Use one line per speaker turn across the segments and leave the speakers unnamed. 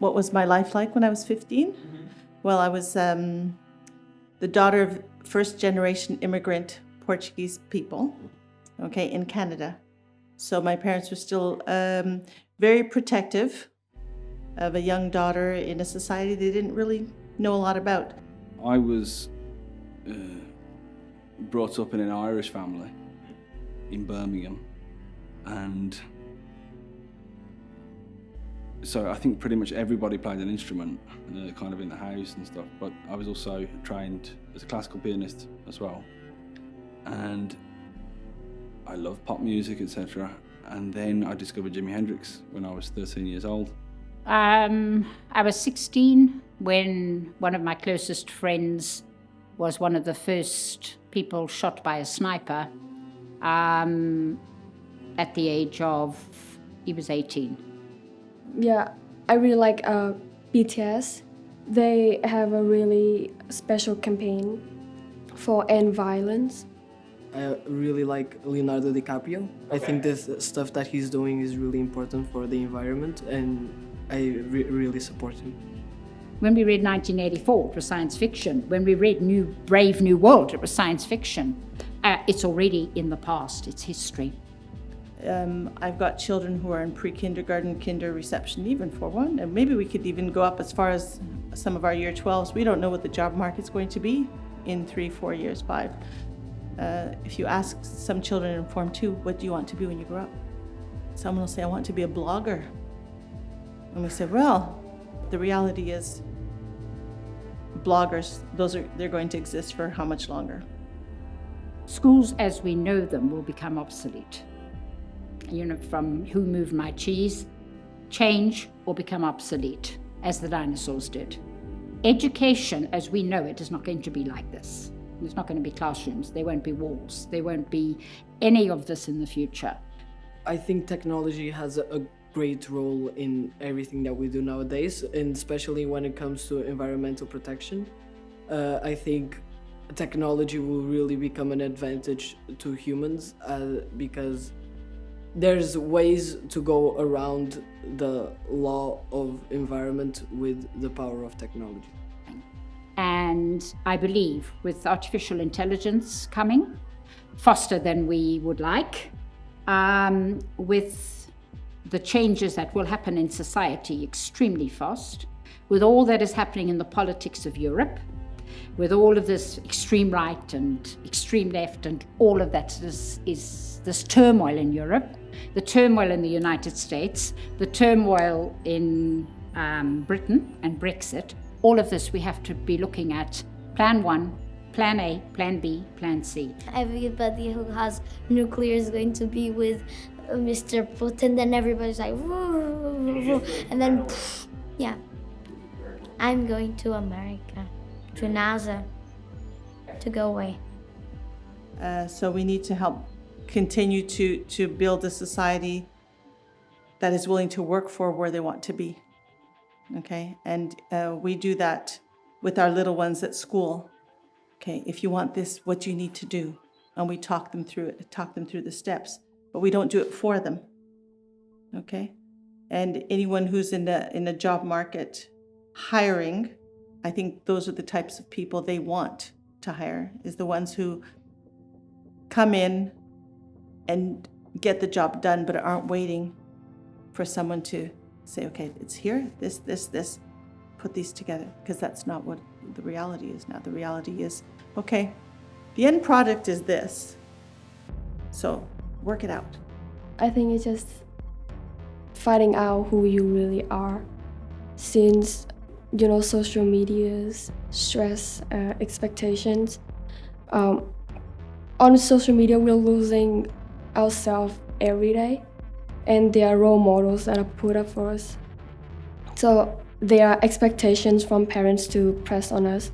what was my life like when I was 15? Well, I was the daughter of first-generation immigrant Portuguese people, okay, in Canada. So my parents were still very protective of a young daughter in a society they didn't really know a lot about.
I was brought up in an Irish family in Birmingham, and so I think pretty much everybody played an instrument kind of in the house and stuff, but I was also trained as a classical pianist as well, and I love pop music, etc. And then I discovered Jimi Hendrix when I was 13 years old.
I was 16 when one of my closest friends was one of the first people shot by a sniper at the age of, he was 18.
Yeah, I really like BTS. They have a really special campaign for end violence.
I really like Leonardo DiCaprio. I think this stuff that he's doing is really important for the environment, and I really support him.
When we read 1984, it was science fiction. When we read Brave New World, it was science fiction. It's already in the past, it's history.
I've got children who are in pre-kindergarten, kinder reception, even for one, and maybe we could even go up as far as some of our year 12s. We don't know what the job market's going to be in 3, 4 years, 5. If you ask some children in Form 2, what do you want to be when you grow up? Someone will say, I want to be a blogger. And we say, well, the reality is bloggers, they're going to exist for how much longer?
Schools as we know them will become obsolete. You know, from Who Moved My Cheese, change or become obsolete, as the dinosaurs did. Education as we know it is not going to be like this. There's not going to be classrooms, there won't be walls, there won't be any of this in the future.
I think technology has a great role in everything that we do nowadays, and especially when it comes to environmental protection. I think technology will really become an advantage to humans because there's ways to go around the law of environment with the power of technology.
And I believe with artificial intelligence coming faster than we would like, with the changes that will happen in society extremely fast, with all that is happening in the politics of Europe, with all of this extreme right and extreme left and all of that is this turmoil in Europe, the turmoil in the United States, the turmoil in Britain and Brexit, all of this we have to be looking at plan 1, plan A, plan B, plan C.
Everybody who has nuclear is going to be with Mr. Putin, then everybody's like, woo, and then, yeah. I'm going to America, to NASA, to go away.
So we need to help continue to build a society that is willing to work for where they want to be. Okay, and we do that with our little ones at school. Okay, if you want this, what do you need to do? And we talk them through it, talk them through the steps, but we don't do it for them. Okay, and anyone who's in a job market hiring, I think those are the types of people they want to hire, is the ones who come in and get the job done, but aren't waiting for someone to say, okay, it's here, this, put these together, because that's not what the reality is now. The reality is, okay, the end product is this, so work it out.
I think it's just finding out who you really are, since, you know, social media's stress, expectations. On social media, we're losing ourselves every day, and there are role models that are put up for us. So there are expectations from parents to press on us.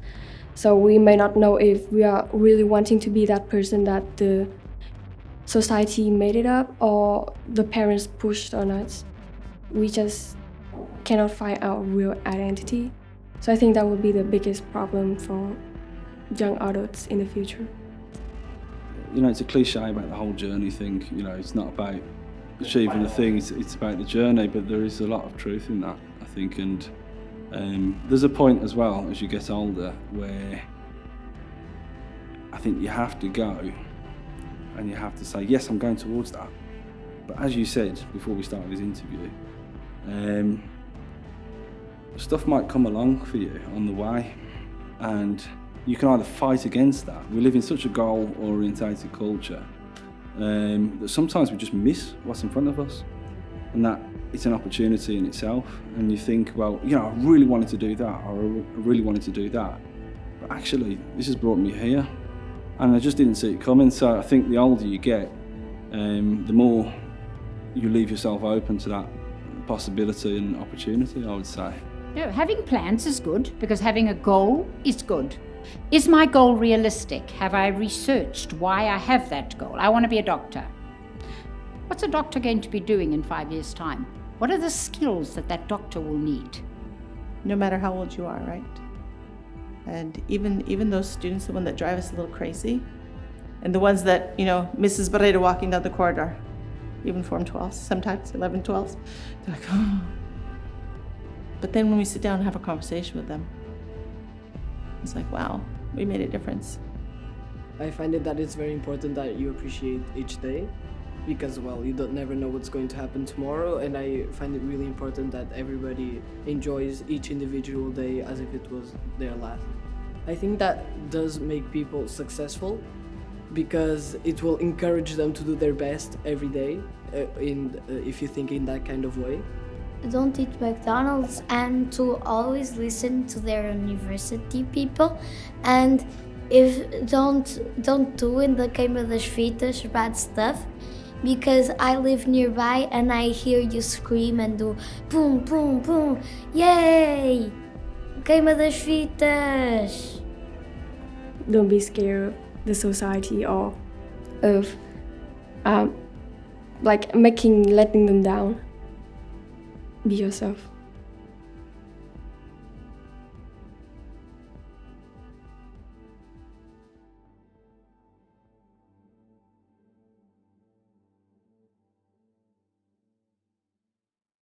So we may not know if we are really wanting to be that person that the society made it up or the parents pushed on us. We just cannot find our real identity. So I think that would be the biggest problem for young adults in the future.
You know, it's a cliche about the whole journey thing. You know, it's not about achieving the thing, it's about the journey, but there is a lot of truth in that, I think. think. And there's a point as well as you get older where I think you have to go and you have to say, yes, I'm going towards that. But as you said before we started this interview, stuff might come along for you on the way, and you can either fight against that. We live in such a goal-orientated culture that sometimes we just miss what's in front of us, and that it's an opportunity in itself. And you think, well, you know, I really wanted to do that, or I really wanted to do that, but actually this has brought me here, and I just didn't see it coming. So I think the older you get, the more you leave yourself open to that possibility and opportunity, I would say.
No, having plans is good, because having a goal is good. Is my goal realistic? Have I researched why I have that goal? I want to be a doctor. What's a doctor going to be doing in 5 years' time? What are the skills that that doctor will need?
No matter how old you are, right? And even those students, the ones that drive us a little crazy, and the ones that, you know, Mrs. Barreto walking down the corridor, even Form 12s, sometimes 11, 12s, they're like, oh. But then when we sit down and have a conversation with them, it's like, wow, we made a difference.
I find it that it's very important that you appreciate each day, because, well, you don't never know what's going to happen tomorrow, and I find it really important that everybody enjoys each individual day as if it was their last. I think that does make people successful, because it will encourage them to do their best every day, if you think in that kind of way.
Don't eat McDonald's, and to always listen to their university people, and if don't do in the Queima das Fitas bad stuff, because I live nearby and I hear you scream and do boom boom boom, yay, Queima das Fitas.
Don't be scared of the society or of letting them down. Be yourself.